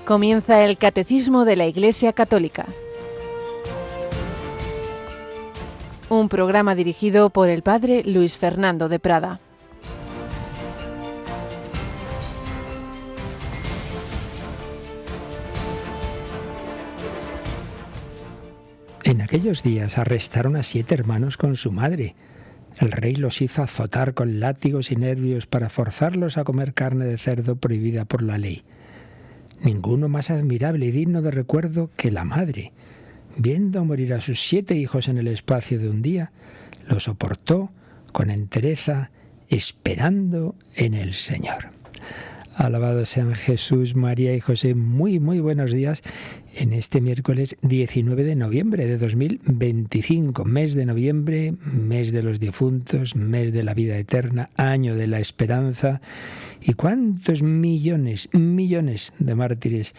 Comienza el Catecismo de la Iglesia Católica. Un programa dirigido por el Padre Luis Fernando de Prada. En aquellos días arrestaron a 7 hermanos con su madre. El rey los hizo azotar con látigos y nervios para forzarlos a comer carne de cerdo prohibida por la ley. Ninguno más admirable y digno de recuerdo que la madre, viendo morir a sus 7 hijos en el espacio de un día, lo soportó con entereza, esperando en el Señor. Alabado sean Jesús, María y José. Muy buenos días en este miércoles 19 de noviembre de 2025. Mes de noviembre, mes de los difuntos, mes de la vida eterna, año de la esperanza. ¿Y cuántos millones de mártires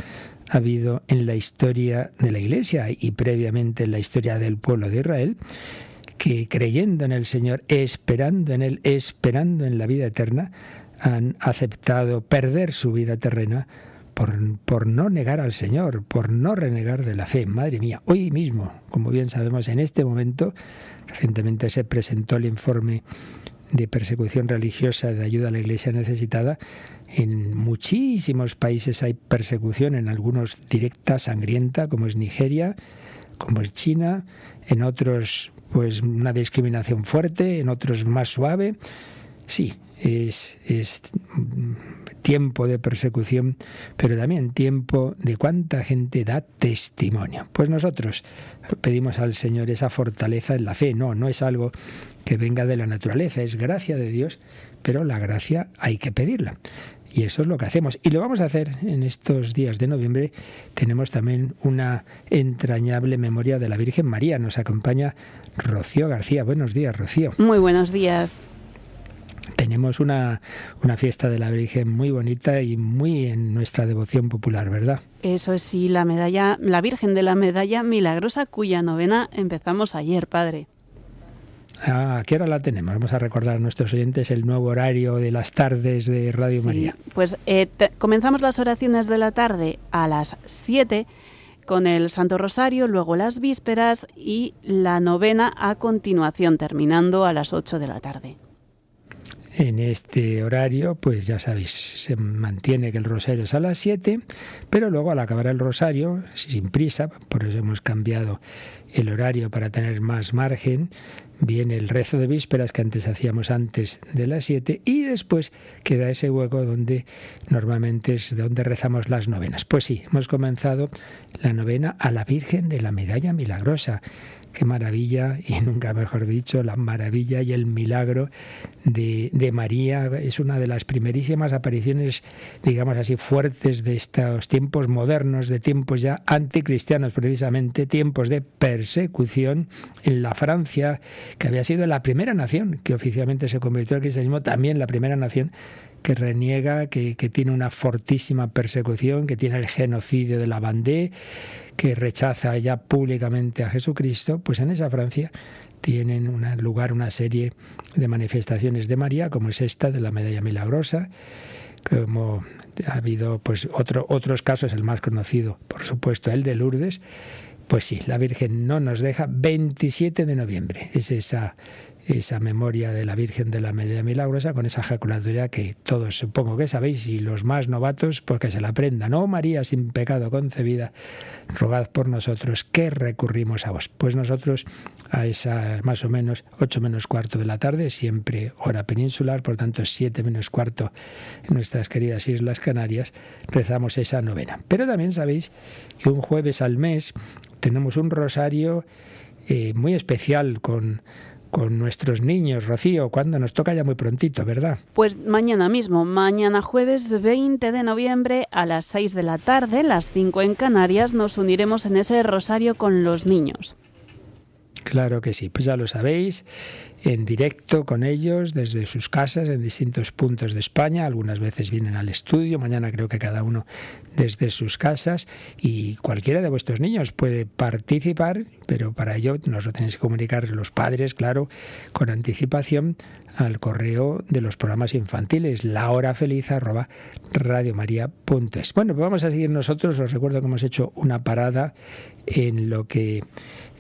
ha habido en la historia de la Iglesia y previamente en la historia del pueblo de Israel, que creyendo en el Señor, esperando en Él, esperando en la vida eterna, han aceptado perder su vida terrena por no negar al Señor, por no renegar de la fe? Madre mía, hoy mismo, como bien sabemos, en este momento, recientemente se presentó el informe de persecución religiosa de ayuda a la Iglesia necesitada. En muchísimos países hay persecución, en algunos directa, sangrienta, como es Nigeria, como es China, en otros pues una discriminación fuerte, en otros más suave. Sí, es tiempo de persecución, pero también tiempo de cuánta gente da testimonio. Pues nosotros pedimos al Señor esa fortaleza en la fe. No es algo que venga de la naturaleza, es gracia de Dios, pero la gracia hay que pedirla. Y eso es lo que hacemos. Y lo vamos a hacer en estos días de noviembre. Tenemos también una entrañable memoria de la Virgen María. Nos acompaña Rocío García. Buenos días, Rocío. Muy buenos días. Tenemos una fiesta de la Virgen muy bonita y muy en nuestra devoción popular, ¿verdad? Eso es, sí, la Virgen de la Medalla Milagrosa, cuya novena empezamos ayer, padre. ¿A qué hora la tenemos? Vamos a recordar a nuestros oyentes el nuevo horario de las tardes de Radio María. Pues comenzamos las oraciones de la tarde a las 7 con el Santo Rosario, luego las vísperas y la novena a continuación, terminando a las 8 de la tarde. En este horario, pues ya sabéis, se mantiene que el rosario es a las 7, pero luego al acabar el rosario, sin prisa, por eso hemos cambiado el horario para tener más margen, viene el rezo de vísperas que antes hacíamos antes de las 7 y después queda ese hueco donde normalmente es donde rezamos las novenas. Pues sí, hemos comenzado la novena a la Virgen de la Medalla Milagrosa. Qué maravilla, y nunca mejor dicho, la maravilla y el milagro de María. Es una de las primerísimas apariciones, digamos así, fuertes de estos tiempos modernos, de tiempos ya anticristianos, precisamente, tiempos de persecución en la Francia, que había sido la primera nación que oficialmente se convirtió al cristianismo, también la primera nación que reniega, que tiene una fortísima persecución, que tiene el genocidio de la Vendée, que rechaza ya públicamente a Jesucristo. Pues en esa Francia tienen lugar una serie de manifestaciones de María, como es esta de la Medalla Milagrosa, como ha habido pues otros casos, el más conocido, por supuesto, el de Lourdes. Pues sí, la Virgen no nos deja. 27 de noviembre es esa memoria de la Virgen de la Medalla Milagrosa, con esa ejaculatoria que todos supongo que sabéis, y los más novatos pues que se la aprendan. Oh María, sin pecado concebida, rogad por nosotros que recurrimos a vos. Pues nosotros a esa más o menos 8 menos cuarto de la tarde, siempre hora peninsular, por tanto 7 menos cuarto en nuestras queridas Islas Canarias, rezamos esa novena. Pero también sabéis que un jueves al mes tenemos un rosario muy especial con nuestros niños, Rocío, cuando nos toca ya muy prontito, ¿verdad? Pues mañana mismo, mañana jueves 20 de noviembre a las 6 de la tarde, las 5 en Canarias, nos uniremos en ese rosario con los niños. Claro que sí, pues ya lo sabéis, en directo con ellos desde sus casas en distintos puntos de España. Algunas veces vienen al estudio, mañana creo que cada uno desde sus casas, y cualquiera de vuestros niños puede participar, pero para ello nos lo tenéis que comunicar los padres, claro, con anticipación al correo de los programas infantiles, lahorafeliz@radiomaria.es. Bueno, pues vamos a seguir nosotros. Os recuerdo que hemos hecho una parada en lo que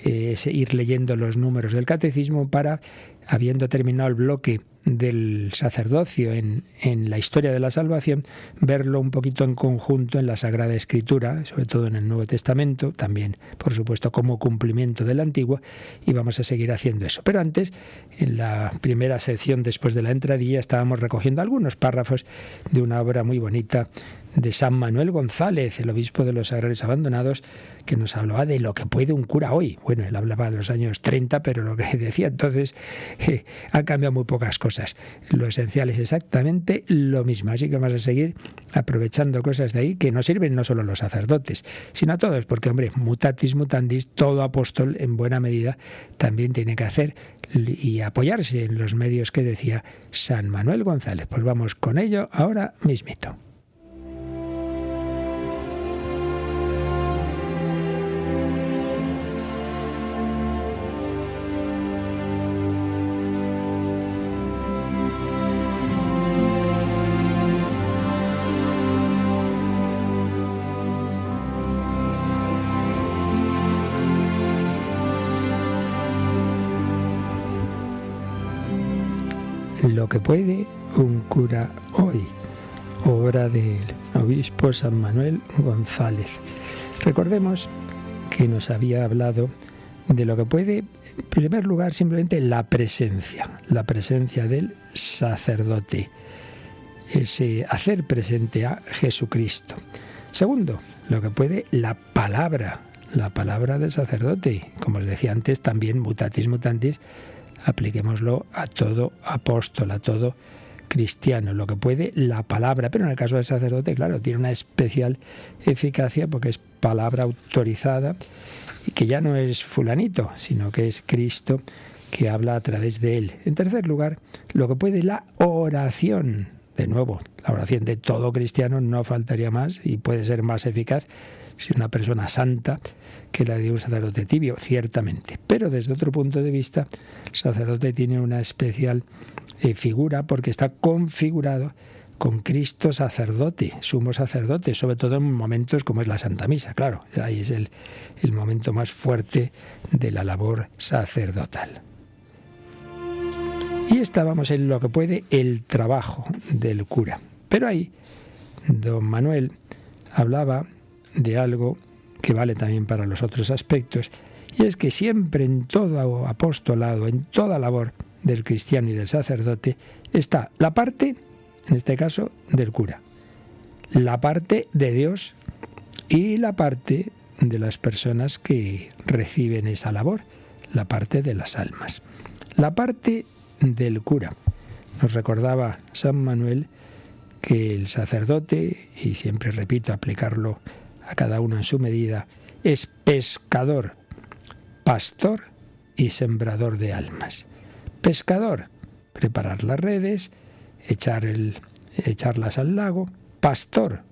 es ir leyendo los números del catecismo para, habiendo terminado el bloque del sacerdocio en la historia de la salvación, verlo un poquito en conjunto en la Sagrada Escritura, sobre todo en el Nuevo Testamento, también, por supuesto, como cumplimiento del Antiguo, y vamos a seguir haciendo eso. Pero antes, en la primera sección, después de la entradilla, estábamos recogiendo algunos párrafos de una obra muy bonita de San Manuel González, el obispo de los Sagrarios Abandonados, que nos hablaba de lo que puede un cura hoy. Bueno, él hablaba de los años 30, pero lo que decía entonces ha cambiado muy pocas cosas. Lo esencial es exactamente lo mismo. Así que vamos a seguir aprovechando cosas de ahí que nos sirven no solo a los sacerdotes, sino a todos, porque, hombre, mutatis mutandis, todo apóstol en buena medida también tiene que hacer y apoyarse en los medios que decía San Manuel González. Pues vamos con ello ahora mismito. Lo que puede un cura hoy, obra del obispo San Manuel González. Recordemos que nos había hablado de lo que puede, en primer lugar, simplemente la presencia del sacerdote, ese hacer presente a Jesucristo. Segundo, lo que puede la palabra del sacerdote. Como os decía antes, también mutatis mutandis, apliquémoslo a todo apóstol, a todo cristiano, lo que puede la palabra. Pero en el caso del sacerdote, claro, tiene una especial eficacia porque es palabra autorizada y que ya no es fulanito, sino que es Cristo que habla a través de él. En tercer lugar, lo que puede la oración. De nuevo, la oración de todo cristiano no faltaría más y puede ser más eficaz si una persona santa que la de un sacerdote tibio, ciertamente. Pero desde otro punto de vista, el sacerdote tiene una especial figura porque está configurado con Cristo sacerdote, sumo sacerdote, sobre todo en momentos como es la Santa Misa. Claro, ahí es el momento más fuerte de la labor sacerdotal. Y estábamos en lo que puede el trabajo del cura. Pero ahí, don Manuel hablaba de algo que vale también para los otros aspectos, y es que siempre en todo apostolado, en toda labor del cristiano y del sacerdote, está la parte, en este caso, del cura, la parte de Dios y la parte de las personas que reciben esa labor, la parte de las almas. La parte del cura. Nos recordaba San Manuel que el sacerdote, y siempre repito, aplicarlo a cada uno en su medida, es pescador, pastor y sembrador de almas. Pescador, preparar las redes, echarlas al lago. Pastor,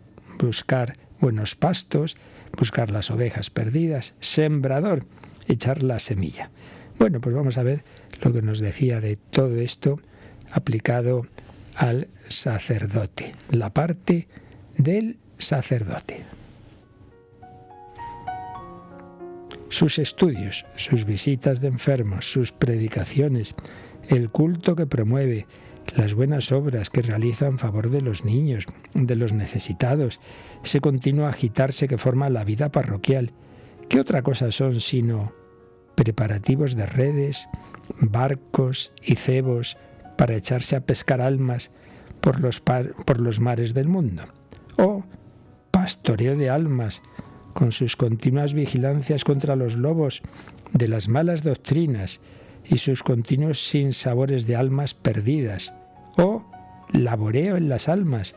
buscar buenos pastos, buscar las ovejas perdidas. Sembrador, echar la semilla. Bueno, pues vamos a ver lo que nos decía de todo esto aplicado al sacerdote, la parte del sacerdote. Sus estudios, sus visitas de enfermos, sus predicaciones, el culto que promueve, las buenas obras que realiza en favor de los niños, de los necesitados, ese continuo agitarse que forma la vida parroquial. ¿Qué otra cosa son sino preparativos de redes, barcos y cebos para echarse a pescar almas por los mares del mundo? O pastoreo de almas, con sus continuas vigilancias contra los lobos de las malas doctrinas y sus continuos sinsabores de almas perdidas. O laboreo en las almas,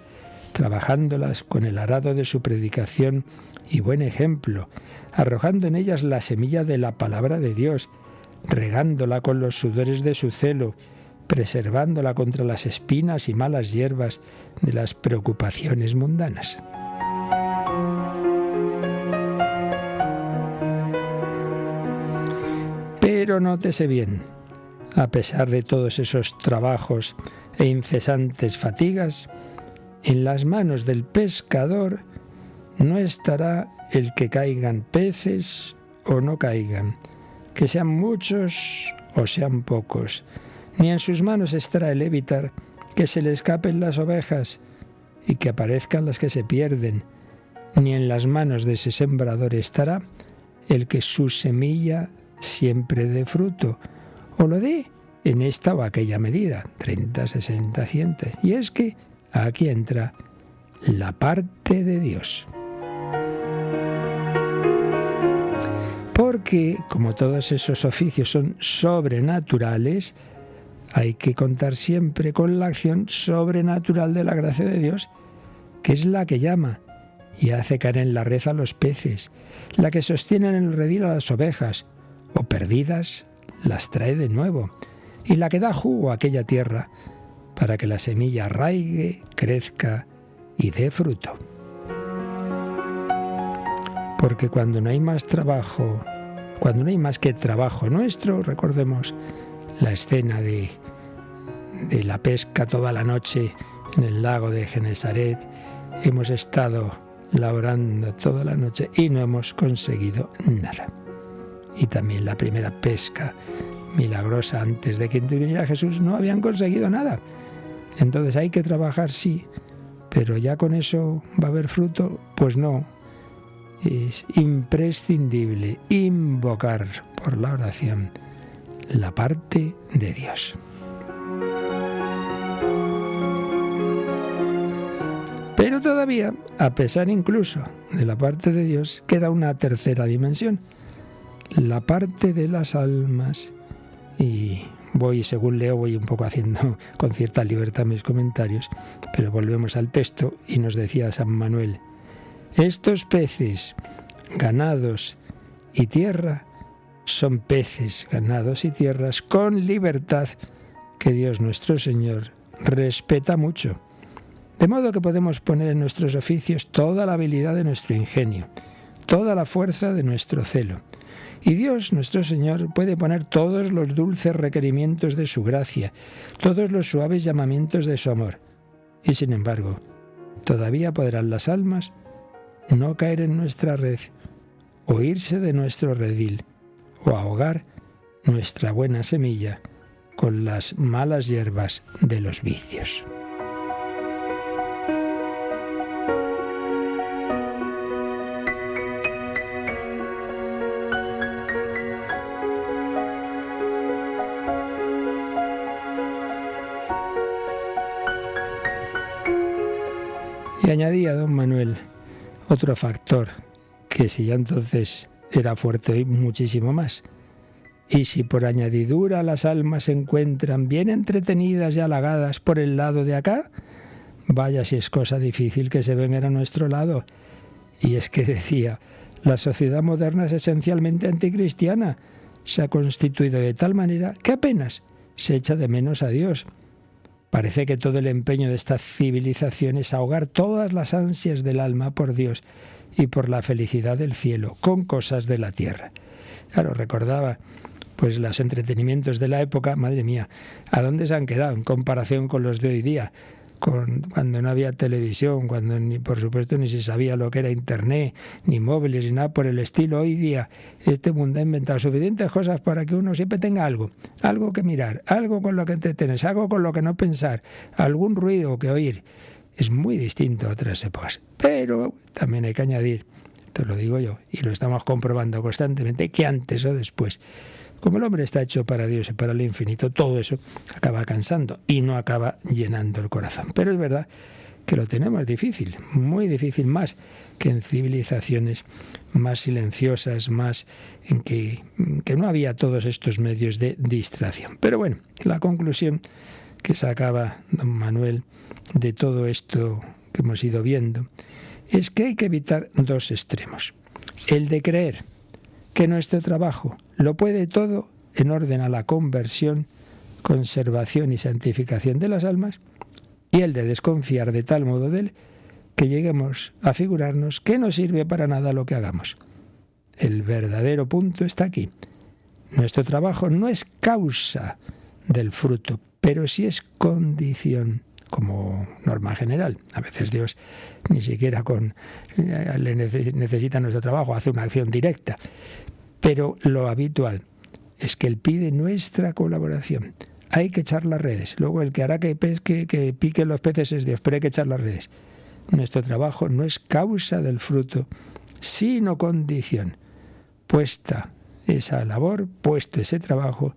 trabajándolas con el arado de su predicación y buen ejemplo, arrojando en ellas la semilla de la palabra de Dios, regándola con los sudores de su celo, preservándola contra las espinas y malas hierbas de las preocupaciones mundanas. Pero nótese bien, a pesar de todos esos trabajos e incesantes fatigas, en las manos del pescador no estará el que caigan peces o no caigan, que sean muchos o sean pocos, ni en sus manos estará el evitar que se le escapen las ovejas y que aparezcan las que se pierden, ni en las manos de ese sembrador estará el que su semilla siempre dé fruto, o lo dé en esta o aquella medida, 30, 60, 100. Y es que aquí entra la parte de Dios. Porque, como todos esos oficios son sobrenaturales, hay que contar siempre con la acción sobrenatural de la gracia de Dios, que es la que llama y hace caer en la red a los peces, la que sostiene en el redil a las ovejas, o perdidas las trae de nuevo, y la que da jugo a aquella tierra para que la semilla arraigue, crezca y dé fruto. Porque cuando no hay más trabajo, cuando no hay más que trabajo nuestro, recordemos la escena de la pesca toda la noche en el lago de Genesaret, hemos estado laborando toda la noche y no hemos conseguido nada. Y también la primera pesca milagrosa antes de que interviniera Jesús no habían conseguido nada. Entonces hay que trabajar, sí, pero ya con eso va a haber fruto, pues no. Es imprescindible invocar por la oración la parte de Dios. Pero todavía, a pesar incluso de la parte de Dios, queda una tercera dimensión, la parte de las almas. Y según leo, voy un poco haciendo con cierta libertad mis comentarios, pero volvemos al texto y nos decía San Manuel: estos peces, ganados y tierra, son peces, ganados y tierras con libertad que Dios nuestro Señor respeta mucho. De modo que podemos poner en nuestros oficios toda la habilidad de nuestro ingenio, toda la fuerza de nuestro celo. Y Dios, nuestro Señor, puede poner todos los dulces requerimientos de su gracia, todos los suaves llamamientos de su amor. Y sin embargo, todavía podrán las almas no caer en nuestra red, o irse de nuestro redil, o ahogar nuestra buena semilla con las malas hierbas de los vicios. Y añadía don Manuel otro factor, que si ya entonces era fuerte hoy, muchísimo más. Y si por añadidura las almas se encuentran bien entretenidas y halagadas por el lado de acá, vaya si es cosa difícil que se vengan a nuestro lado. Y es que decía, la sociedad moderna es esencialmente anticristiana, se ha constituido de tal manera que apenas se echa de menos a Dios. Parece que todo el empeño de esta civilización es ahogar todas las ansias del alma por Dios y por la felicidad del cielo, con cosas de la tierra. Claro, recordaba pues los entretenimientos de la época, madre mía, ¿a dónde se han quedado en comparación con los de hoy día? Cuando no había televisión, cuando por supuesto ni se sabía lo que era internet, ni móviles, ni nada por el estilo. Hoy día este mundo ha inventado suficientes cosas para que uno siempre tenga algo que mirar, algo con lo que entretenerse, algo con lo que no pensar, algún ruido que oír. Es muy distinto a otras épocas. Pero también hay que añadir, esto lo digo yo, y lo estamos comprobando constantemente, que antes o después, como el hombre está hecho para Dios y para el infinito, todo eso acaba cansando y no acaba llenando el corazón. Pero es verdad que lo tenemos difícil, muy difícil, más que en civilizaciones más silenciosas, más en que no había todos estos medios de distracción. Pero bueno, la conclusión que sacaba don Manuel de todo esto que hemos ido viendo es que hay que evitar dos extremos. El de creer que nuestro trabajo lo puede todo en orden a la conversión, conservación y santificación de las almas, y el de desconfiar de tal modo de él que lleguemos a figurarnos que no sirve para nada lo que hagamos. El verdadero punto está aquí. Nuestro trabajo no es causa del fruto, pero sí es condición, como norma general. A veces Dios ni siquiera necesita nuestro trabajo, hace una acción directa. Pero lo habitual es que Él pide nuestra colaboración. Hay que echar las redes. Luego el que hará que piquen los peces es Dios, pero hay que echar las redes. Nuestro trabajo no es causa del fruto, sino condición. Puesta esa labor, puesto ese trabajo,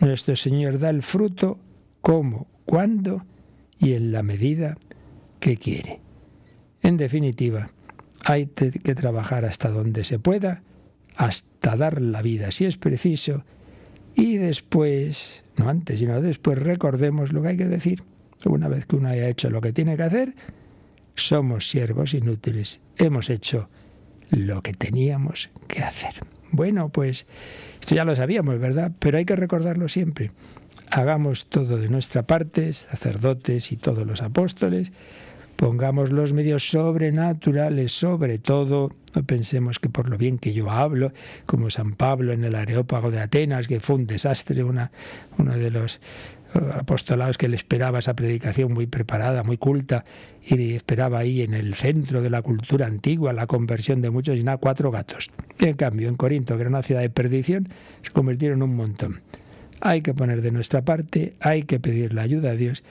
nuestro Señor da el fruto como, cuándo y en la medida que quiere. En definitiva, hay que trabajar hasta donde se pueda, hasta dar la vida si es preciso, y después, no antes sino después, recordemos lo que hay que decir. Una vez que uno haya hecho lo que tiene que hacer, somos siervos inútiles. Hemos hecho lo que teníamos que hacer. Bueno, pues esto ya lo sabíamos, ¿verdad? Pero hay que recordarlo siempre. Hagamos todo de nuestra parte, sacerdotes y todos los apóstoles. Pongamos los medios sobrenaturales sobre todo. No pensemos que por lo bien que yo hablo, como San Pablo en el Areópago de Atenas, que fue un desastre, uno de los apostolados que le esperaba esa predicación muy preparada, muy culta, y esperaba ahí en el centro de la cultura antigua la conversión de muchos, y nada, 4 gatos. Y en cambio, en Corinto, que era una ciudad de perdición, se convirtieron en un montón. Hay que poner de nuestra parte, hay que pedir la ayuda a Dios,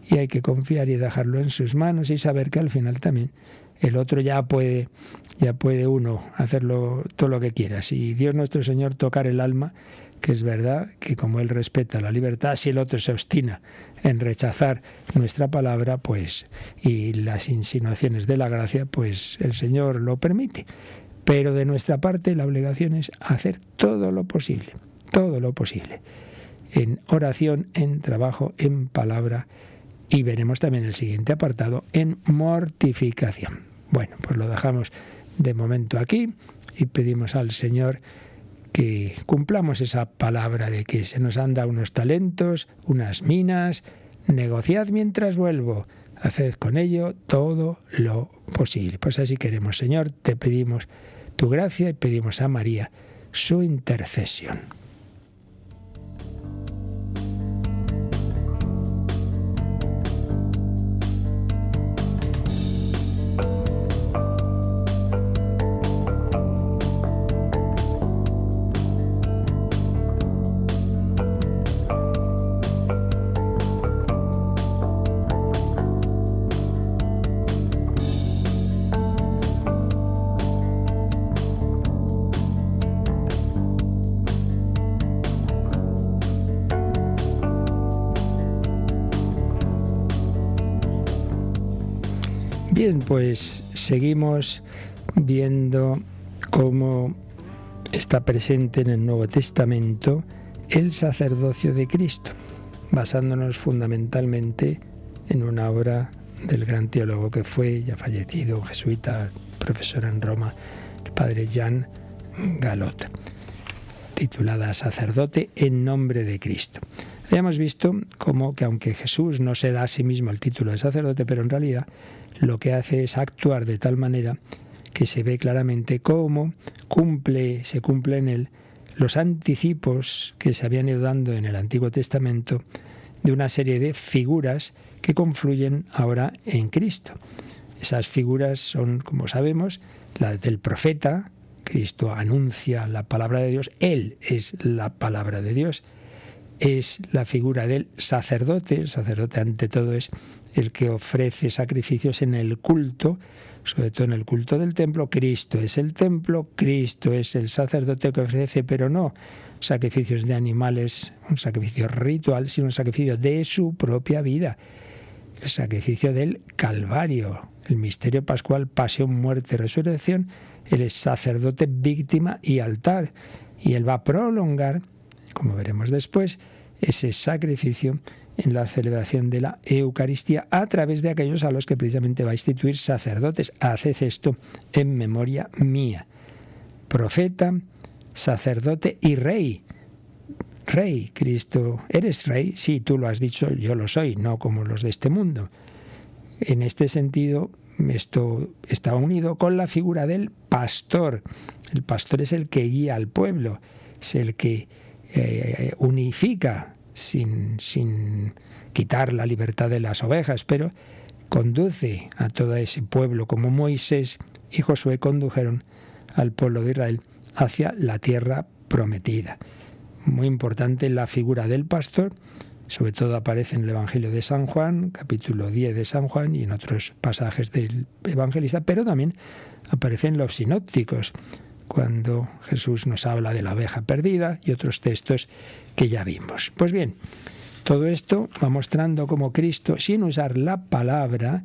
y hay que confiar y dejarlo en sus manos y saber que al final también el otro ya puede uno hacerlo todo lo que quiera. Si Dios nuestro Señor tocar el alma, que es verdad que como Él respeta la libertad, si el otro se obstina en rechazar nuestra palabra, pues, y las insinuaciones de la gracia, pues el Señor lo permite. Pero de nuestra parte la obligación es hacer todo lo posible, en oración, en trabajo, en palabra. Y veremos también el siguiente apartado, en mortificación. Bueno, pues lo dejamos de momento aquí y pedimos al Señor que cumplamos esa palabra de que se nos han dado unos talentos, unas minas, negociad mientras vuelvo, haced con ello todo lo posible. Pues así queremos, Señor, te pedimos tu gracia y pedimos a María su intercesión. Bien, pues seguimos viendo cómo está presente en el Nuevo Testamento el sacerdocio de Cristo, basándonos fundamentalmente en una obra del gran teólogo que fue, ya fallecido, jesuita, profesor en Roma, el padre Jean Galot, titulada Sacerdote en nombre de Cristo. Habíamos visto cómo que aunque Jesús no se da a sí mismo el título de sacerdote, pero en realidad lo que hace es actuar de tal manera que se ve claramente cómo se cumple en él los anticipos que se habían ido dando en el Antiguo Testamento de una serie de figuras que confluyen ahora en Cristo. Esas figuras son, como sabemos, la del profeta. Cristo anuncia la palabra de Dios, Él es la palabra de Dios. Es la figura del sacerdote. El sacerdote ante todo es el que ofrece sacrificios en el culto, sobre todo en el culto del templo. Cristo es el templo, Cristo es el sacerdote que ofrece, pero no sacrificios de animales, un sacrificio ritual, sino un sacrificio de su propia vida. El sacrificio del Calvario, el misterio pascual, pasión, muerte, resurrección. Él es sacerdote, víctima y altar. Y Él va a prolongar, como veremos después, ese sacrificio en la celebración de la Eucaristía a través de aquellos a los que precisamente va a instituir sacerdotes. Haced esto en memoria mía. Profeta, sacerdote y rey. rey. Cristo, ¿eres rey? Sí, tú lo has dicho, yo lo soy, no como los de este mundo. En este sentido, esto está unido con la figura del pastor. El pastor es el que guía al pueblo, es el que unifica sin quitar la libertad de las ovejas, pero conduce a todo ese pueblo, como Moisés y Josué condujeron al pueblo de Israel hacia la tierra prometida. Muy importante la figura del pastor, sobre todo aparece en el Evangelio de San Juan, capítulo 10 de San Juan, y en otros pasajes del evangelista, pero también aparece en los sinópticos, cuando Jesús nos habla de la oveja perdida y otros textos que ya vimos. Pues bien, todo esto va mostrando cómo Cristo, sin usar la palabra,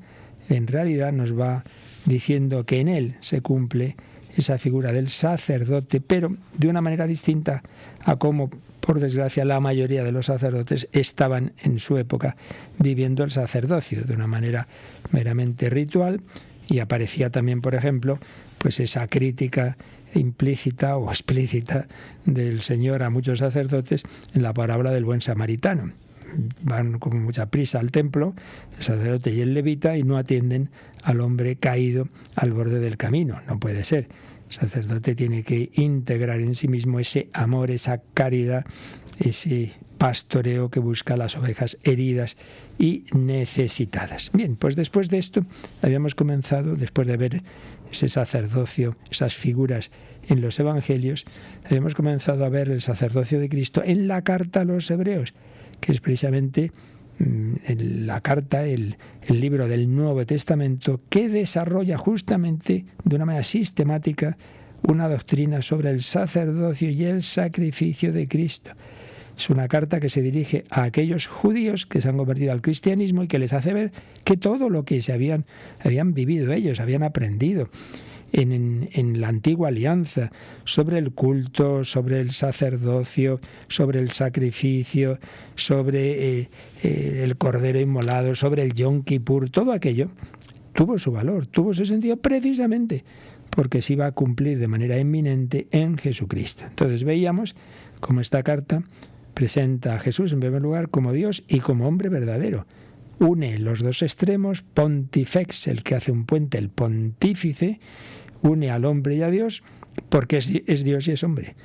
en realidad nos va diciendo que en Él se cumple esa figura del sacerdote, pero de una manera distinta a cómo, por desgracia, la mayoría de los sacerdotes estaban en su época viviendo el sacerdocio, de una manera meramente ritual, y aparecía también, por ejemplo, pues esa crítica implícita o explícita del Señor a muchos sacerdotes en la parábola del buen samaritano. Van con mucha prisa al templo, el sacerdote y el levita, y no atienden al hombre caído al borde del camino. No puede ser. El sacerdote tiene que integrar en sí mismo ese amor, esa caridad, ese pastoreo que busca las ovejas heridas y necesitadas. Bien, pues después de esto habíamos comenzado, después de ver ese sacerdocio, esas figuras en los evangelios, habíamos comenzado a ver el sacerdocio de Cristo en la carta a los hebreos, que es precisamente la carta, el libro del Nuevo Testamento, que desarrolla justamente de una manera sistemática una doctrina sobre el sacerdocio y el sacrificio de Cristo. Es una carta que se dirige a aquellos judíos que se han convertido al cristianismo y que les hace ver que todo lo que habían vivido ellos, habían aprendido en la antigua alianza, sobre el culto, sobre el sacerdocio, sobre el sacrificio, sobre el cordero inmolado, sobre el Yom Kippur, todo aquello tuvo su valor, tuvo su sentido precisamente porque se iba a cumplir de manera inminente en Jesucristo. Entonces veíamos cómo esta carta presenta a Jesús en primer lugar como Dios y como hombre verdadero. Une los dos extremos, pontifex, el que hace un puente, el pontífice, une al hombre y a Dios, porque es Dios y es hombre.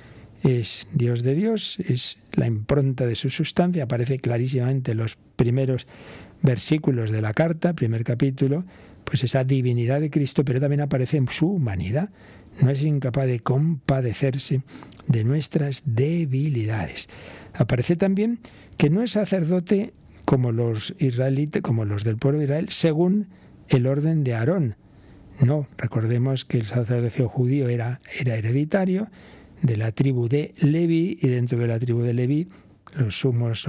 Es Dios de Dios, es la impronta de su sustancia, aparece clarísimamente en los primeros versículos de la carta, primer capítulo, pues esa divinidad de Cristo, pero también aparece en su humanidad. No es incapaz de compadecerse de nuestras debilidades. Aparece también que no es sacerdote como los israelitas, como los del pueblo de Israel, según el orden de Aarón. No, recordemos que el sacerdocio judío era hereditario de la tribu de Leví, y dentro de la tribu de Leví los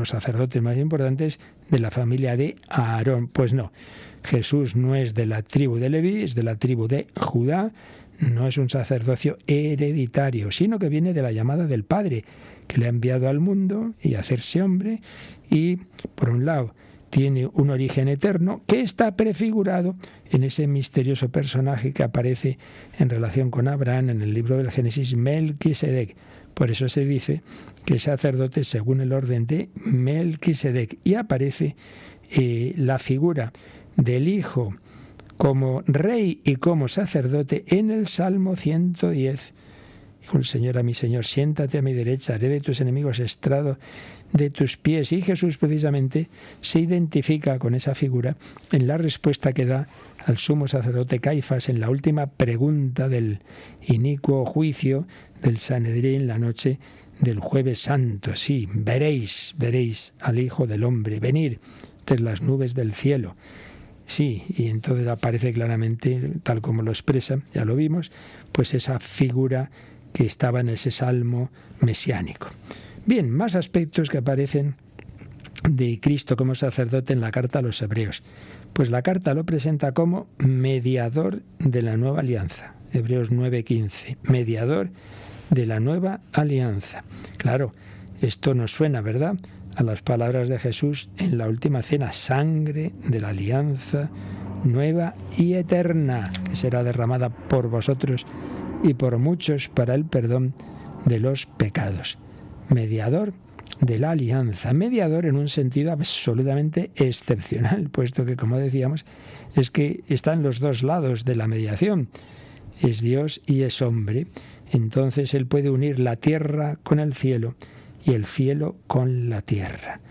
sacerdotes más importantes de la familia de Aarón. Pues no, Jesús no es de la tribu de Leví, es de la tribu de Judá, no es un sacerdocio hereditario, sino que viene de la llamada del Padre, que le ha enviado al mundo y a hacerse hombre, y por un lado tiene un origen eterno que está prefigurado en ese misterioso personaje que aparece en relación con Abraham en el libro del Génesis, Melquisedec. Por eso se dice que es sacerdote según el orden de Melquisedec, y aparece la figura del Hijo como rey y como sacerdote en el Salmo 110. Dijo el Señor a mi Señor, siéntate a mi derecha, haré de tus enemigos estrado de tus pies. Y Jesús precisamente se identifica con esa figura en la respuesta que da al sumo sacerdote Caifás en la última pregunta del inicuo juicio del Sanedrín la noche del Jueves Santo. Sí, veréis al Hijo del Hombre venir entre las nubes del cielo. Sí, y entonces aparece claramente, tal como lo expresa, ya lo vimos, pues esa figura que estaba en ese salmo mesiánico. Bien, más aspectos que aparecen de Cristo como sacerdote en la carta a los hebreos. Pues la carta lo presenta como mediador de la nueva alianza. Hebreos 9:15, mediador de la nueva alianza. Claro, esto nos suena, ¿verdad?, a las palabras de Jesús en la última cena, sangre de la alianza nueva y eterna, que será derramada por vosotros y por muchos para el perdón de los pecados. Mediador de la alianza, mediador en un sentido absolutamente excepcional, puesto que, como decíamos, es que están los dos lados de la mediación, es Dios y es hombre. Entonces Él puede unir la tierra con el cielo y el cielo con la tierra.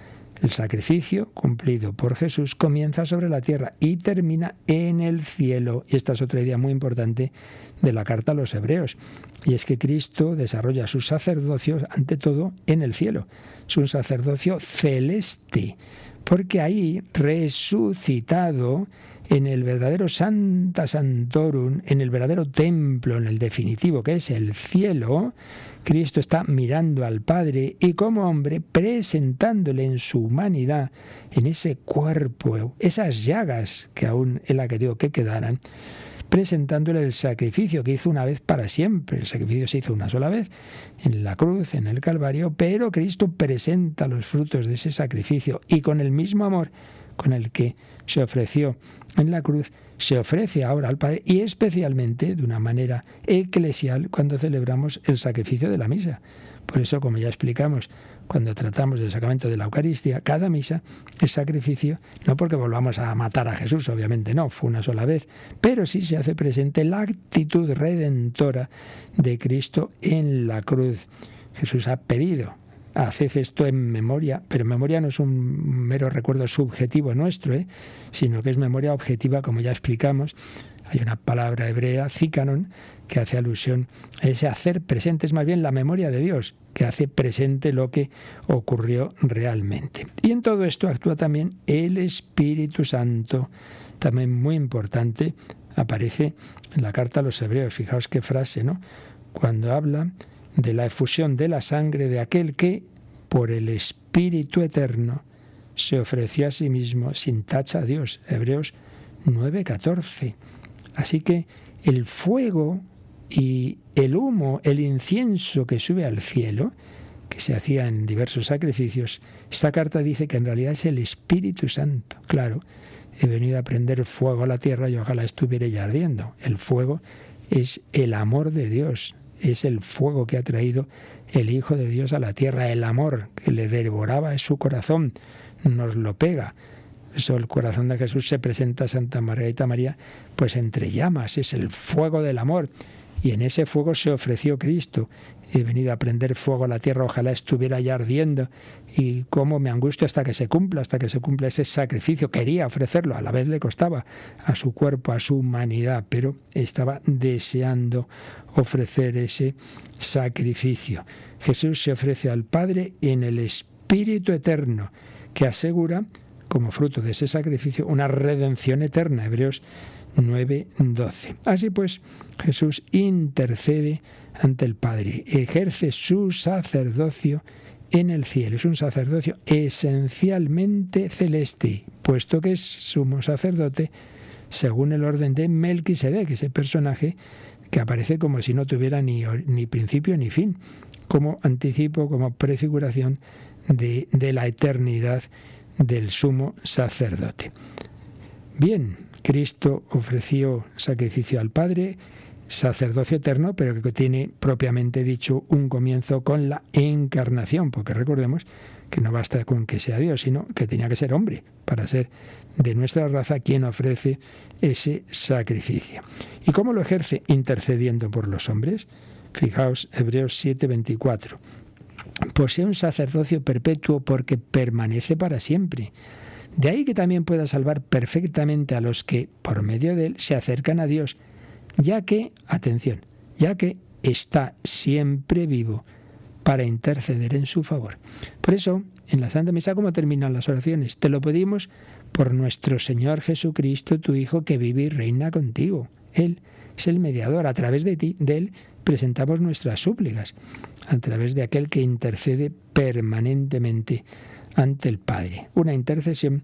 El sacrificio cumplido por Jesús comienza sobre la tierra y termina en el cielo. Y esta es otra idea muy importante de la carta a los Hebreos. Y es que Cristo desarrolla su sacerdocio ante todo en el cielo. Es un sacerdocio celeste, porque ahí, resucitado, en el verdadero Sancta Sanctorum, en el verdadero templo, en el definitivo que es el cielo, Cristo está mirando al Padre y como hombre presentándole en su humanidad, en ese cuerpo, esas llagas que aún Él ha querido que quedaran, presentándole el sacrificio que hizo una vez para siempre. El sacrificio se hizo una sola vez en la cruz, en el Calvario, pero Cristo presenta los frutos de ese sacrificio y con el mismo amor con el que se ofreció en la cruz, se ofrece ahora al Padre y especialmente de una manera eclesial cuando celebramos el sacrificio de la misa. Por eso, como ya explicamos, cuando tratamos del sacramento de la Eucaristía, cada misa es sacrificio, no porque volvamos a matar a Jesús, obviamente no, fue una sola vez, pero sí se hace presente la actitud redentora de Cristo en la cruz. Jesús ha pedido: haced esto en memoria, pero memoria no es un mero recuerdo subjetivo nuestro, sino que es memoria objetiva, como ya explicamos. Hay una palabra hebrea, zikanon, que hace alusión a ese hacer presente, es más bien la memoria de Dios, que hace presente lo que ocurrió realmente. Y en todo esto actúa también el Espíritu Santo, también muy importante, aparece en la carta a los Hebreos. Fijaos qué frase, ¿no? Cuando habla de la efusión de la sangre de aquel que, por el Espíritu Eterno, se ofreció a sí mismo sin tacha a Dios. Hebreos 9:14. Así que el fuego y el humo, el incienso que sube al cielo, que se hacía en diversos sacrificios, esta carta dice que en realidad es el Espíritu Santo. Claro, he venido a prender fuego a la tierra y ojalá estuviera ya ardiendo. El fuego es el amor de Dios. Es el fuego que ha traído el Hijo de Dios a la tierra, el amor que le devoraba en su corazón, nos lo pega. Eso, el corazón de Jesús se presenta a Santa Margarita María, pues entre llamas, es el fuego del amor. Y en ese fuego se ofreció Cristo. He venido a prender fuego a la tierra, ojalá estuviera ya ardiendo. Y cómo me angustio hasta que se cumpla ese sacrificio. Quería ofrecerlo, a la vez le costaba a su cuerpo, a su humanidad, pero estaba deseando ofrecer ese sacrificio. Jesús se ofrece al Padre en el Espíritu Eterno, que asegura, como fruto de ese sacrificio, una redención eterna. Hebreos 9:12. Así pues, Jesús intercede ante el Padre, ejerce su sacerdocio en el cielo. Es un sacerdocio esencialmente celeste, puesto que es sumo sacerdote según el orden de Melquisedec, ese personaje que aparece como si no tuviera ni principio ni fin, como anticipo, como prefiguración de la eternidad del sumo sacerdote. Bien, Cristo ofreció sacrificio al Padre, sacerdocio eterno, pero que tiene propiamente dicho un comienzo con la encarnación, porque recordemos que no basta con que sea Dios, sino que tenía que ser hombre para ser de nuestra raza quien ofrece ese sacrificio. ¿Y cómo lo ejerce? Intercediendo por los hombres. Fijaos, Hebreos 7:24. Posee un sacerdocio perpetuo porque permanece para siempre. De ahí que también pueda salvar perfectamente a los que, por medio de él, se acercan a Dios, ya que, atención, ya que está siempre vivo para interceder en su favor. Por eso, en la Santa Misa, ¿cómo terminan las oraciones? Te lo pedimos por nuestro Señor Jesucristo, tu Hijo, que vive y reina contigo. Él es el mediador. A través de ti, de él, presentamos nuestras súplicas, a través de aquel que intercede permanentemente ante el Padre. Una intercesión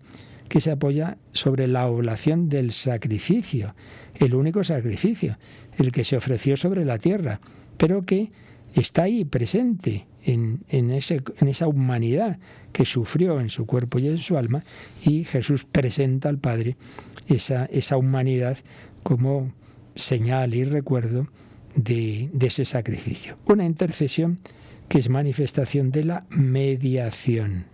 que se apoya sobre la oblación del sacrificio, el único sacrificio, el que se ofreció sobre la tierra, pero que está ahí presente en esa humanidad que sufrió en su cuerpo y en su alma, y Jesús presenta al Padre esa humanidad como señal y recuerdo de ese sacrificio. Una intercesión que es manifestación de la mediación,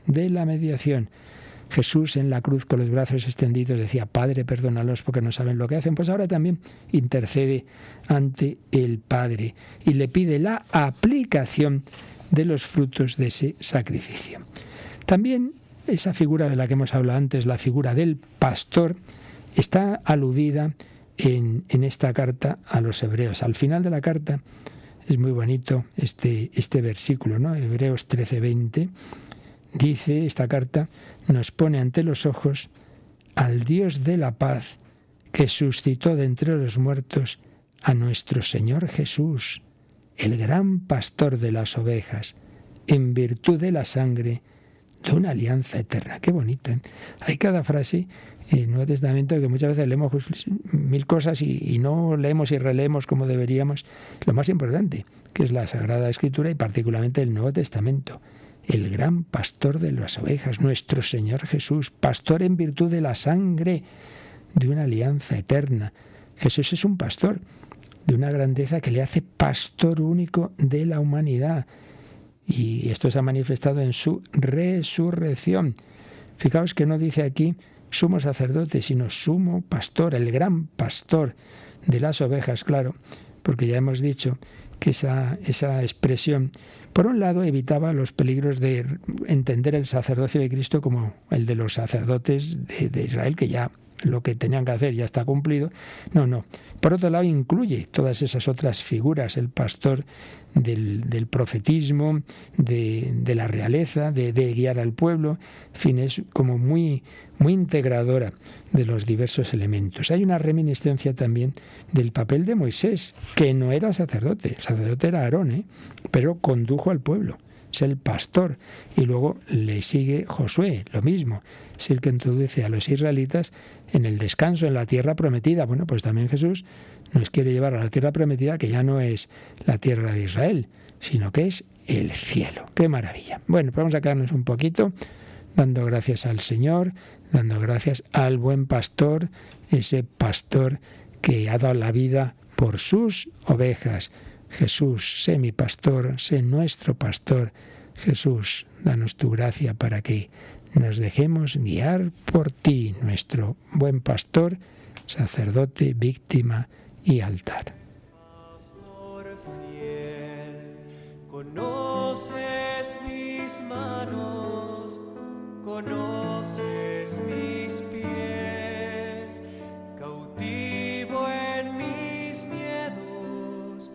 Jesús en la cruz con los brazos extendidos decía, Padre, perdónalos porque no saben lo que hacen. Pues ahora también intercede ante el Padre y le pide la aplicación de los frutos de ese sacrificio. También esa figura de la que hemos hablado antes, la figura del pastor, está aludida en esta carta a los hebreos. Al final de la carta es muy bonito este versículo, ¿no? Hebreos 13:20. Dice, esta carta nos pone ante los ojos al Dios de la paz que suscitó de entre los muertos a nuestro Señor Jesús, el gran pastor de las ovejas, en virtud de la sangre de una alianza eterna. Qué bonito, ¿eh? Hay cada frase en el Nuevo Testamento que muchas veces leemos mil cosas y no leemos y releemos como deberíamos. Lo más importante, que es la Sagrada Escritura y particularmente el Nuevo Testamento. El gran pastor de las ovejas, nuestro Señor Jesús, pastor en virtud de la sangre de una alianza eterna. Jesús es un pastor de una grandeza que le hace pastor único de la humanidad. Y esto se ha manifestado en su resurrección. Fijaos que no dice aquí sumo sacerdote, sino sumo pastor, el gran pastor de las ovejas, claro, porque ya hemos dicho que esa expresión, por un lado, evitaba los peligros de entender el sacerdocio de Cristo como el de los sacerdotes de Israel, que ya lo que tenían que hacer ya está cumplido. No. Por otro lado, incluye todas esas otras figuras, el pastor del profetismo, de la realeza, de guiar al pueblo. En fin, es como muy integradora de los diversos elementos. Hay una reminiscencia también del papel de Moisés, que no era sacerdote. El sacerdote era Aarón, pero condujo al pueblo. Es el pastor. Y luego le sigue Josué, lo mismo. Es el que introduce a los israelitas en el descanso, en la tierra prometida. Bueno, pues también Jesús nos quiere llevar a la tierra prometida, que ya no es la tierra de Israel, sino que es el cielo. ¡Qué maravilla! Bueno, pues vamos a quedarnos un poquito dando gracias al Señor, dando gracias al buen pastor, ese pastor que ha dado la vida por sus ovejas. Jesús, sé mi pastor, sé nuestro pastor. Jesús, danos tu gracia para que nos dejemos guiar por ti, nuestro buen pastor, sacerdote, víctima y altar. Pastor fiel, conoces mis manos, conoces mis pies, cautivo en mis miedos,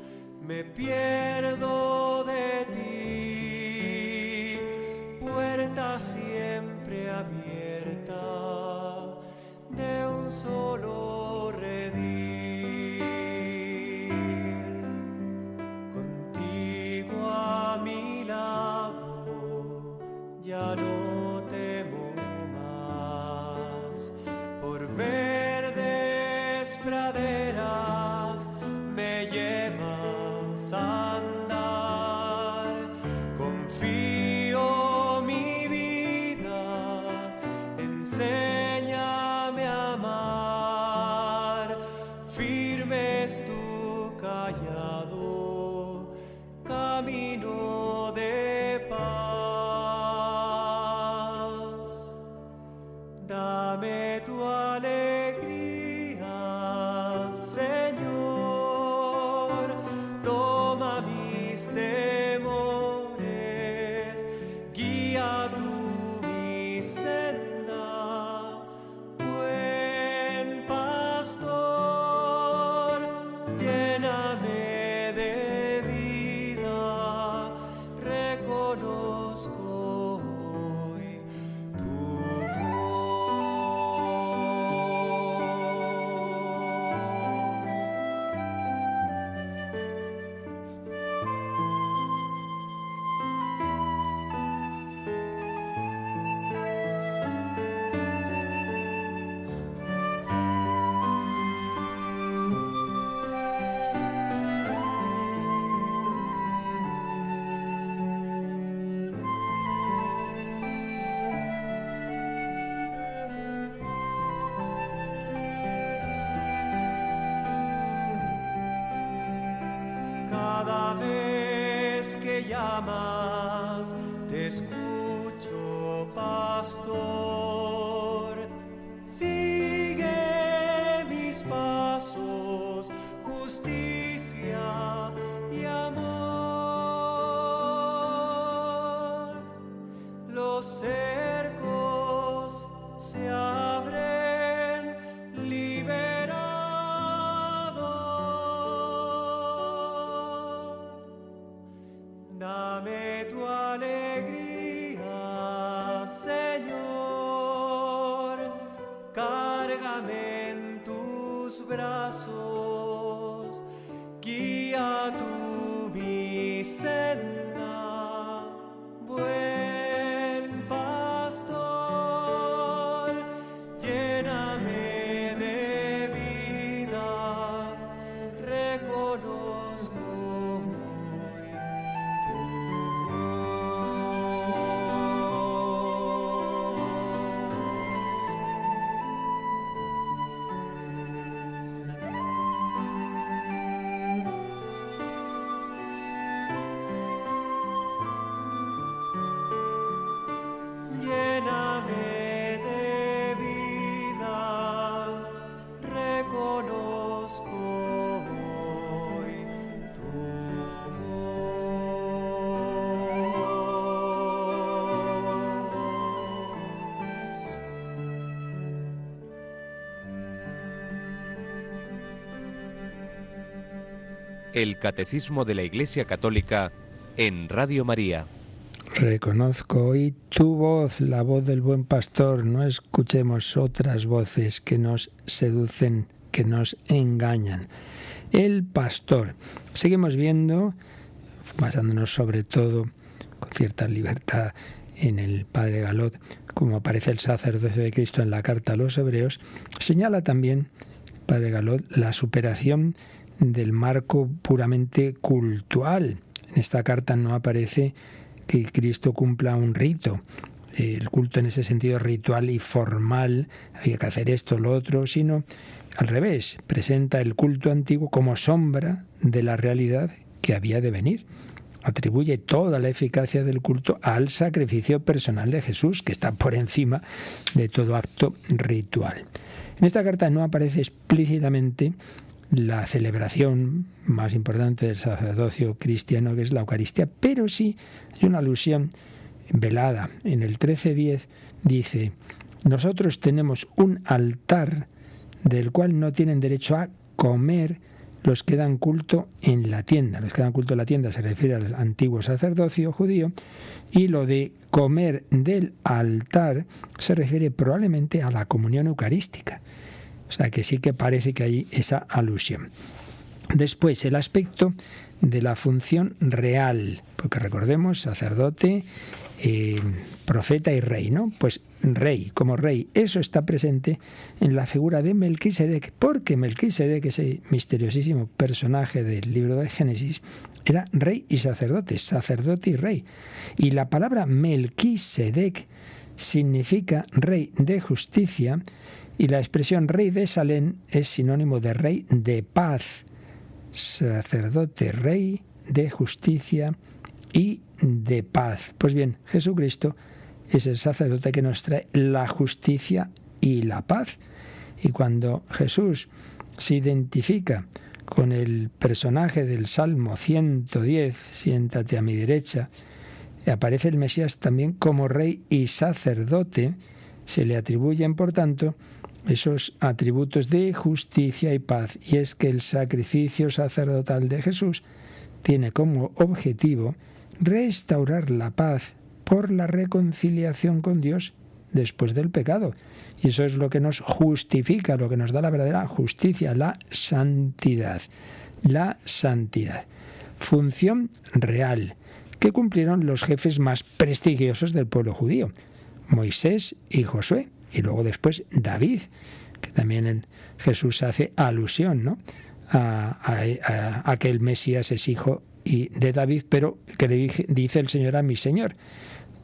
me pierdo de ti, puerta siempre abierta de un solo redil, contigo a mi lado ya no temo más, por verdes praderas me llevas a andar, confío mi vida, enséñame a amar. llamas, te escucho, pastor. Sigue mis pasos, justicia y amor. Los cercos se abren, liberador. Dame tu alegría, Señor, cárgame en tus brazos, guía tú mi senda, buen pastor, lléname de vida, reconozco hoy tu lléname de vida, reconozco hoy tu El Catecismo de la Iglesia Católica en Radio María. Reconozco hoy tu voz, la voz del buen pastor. No escuchemos otras voces que nos seducen, que nos engañan. El pastor. Seguimos viendo, basándonos sobre todo con cierta libertad en el padre Galot, como aparece el sacerdocio de Cristo en la carta a los Hebreos. Señala también, padre Galot, la superación del marco puramente cultual. En esta carta no aparece que Cristo cumpla un rito. El culto en ese sentido ritual y formal, había que hacer esto, lo otro, sino al revés, presenta el culto antiguo como sombra de la realidad que había de venir. Atribuye toda la eficacia del culto al sacrificio personal de Jesús, que está por encima de todo acto ritual. En esta carta no aparece explícitamente la celebración más importante del sacerdocio cristiano, que es la Eucaristía, pero sí hay una alusión velada. En el 13:10 dice: nosotros tenemos un altar del cual no tienen derecho a comer los que dan culto en la tienda. Los que dan culto en la tienda se refiere al antiguo sacerdocio judío, y lo de comer del altar se refiere probablemente a la comunión eucarística. O sea que sí que parece que hay esa alusión. Después, el aspecto de la función real, porque recordemos, sacerdote, profeta y rey, ¿no? Pues rey, como rey, eso está presente en la figura de Melquisedec, porque Melquisedec, ese misteriosísimo personaje del libro de Génesis, era rey y sacerdote y rey. Y la palabra Melquisedec significa rey de justicia, y la expresión rey de Salem es sinónimo de rey de paz. Sacerdote, rey de justicia y de paz. Pues bien, Jesucristo es el sacerdote que nos trae la justicia y la paz. Y cuando Jesús se identifica con el personaje del Salmo 110, siéntate a mi derecha, aparece el Mesías también como rey y sacerdote. Se le atribuyen, por tanto, esos atributos de justicia y paz. Y es que el sacrificio sacerdotal de Jesús tiene como objetivo restaurar la paz por la reconciliación con Dios después del pecado. Y eso es lo que nos justifica, lo que nos da la verdadera justicia, la santidad. La santidad. Función real que cumplieron los jefes más prestigiosos del pueblo judío, Moisés y Josué, y luego después David, que también Jesús hace alusión, ¿no?, a que el Mesías es hijo de David, pero que le dice el Señor a mi Señor,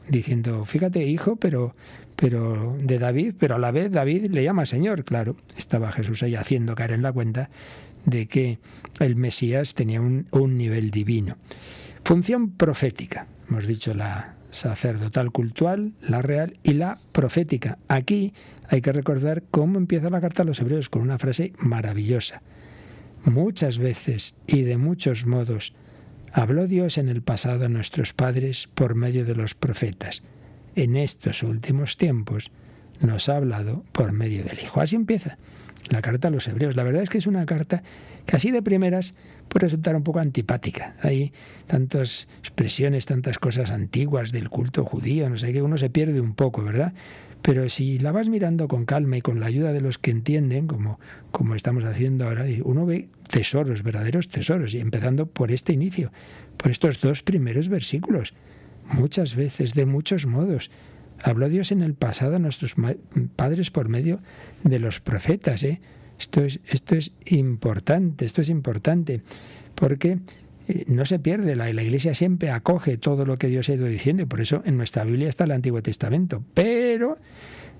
diciendo, fíjate, hijo, pero de David, pero a la vez David le llama Señor. Claro, estaba Jesús ahí haciendo caer en la cuenta de que el Mesías tenía un nivel divino. Función profética. Hemos dicho la sacerdotal cultural, la real y la profética. Aquí hay que recordar cómo empieza la carta a los hebreos con una frase maravillosa. Muchas veces y de muchos modos habló Dios en el pasado a nuestros padres por medio de los profetas. En estos últimos tiempos nos ha hablado por medio del Hijo. Así empieza la carta a los hebreos. La verdad es que es una carta que así de primeras puede resultar un poco antipática. Hay tantas expresiones, tantas cosas antiguas del culto judío, no sé qué, uno se pierde un poco, ¿verdad? Pero si la vas mirando con calma y con la ayuda de los que entienden, como estamos haciendo ahora, uno ve tesoros, verdaderos tesoros, y empezando por este inicio, por estos 2 primeros versículos. Muchas veces, de muchos modos, habló Dios en el pasado a nuestros padres por medio de los profetas, ¿eh? Esto es importante, porque no se pierde, la Iglesia siempre acoge todo lo que Dios ha ido diciendo, y por eso en nuestra Biblia está el Antiguo Testamento. Pero,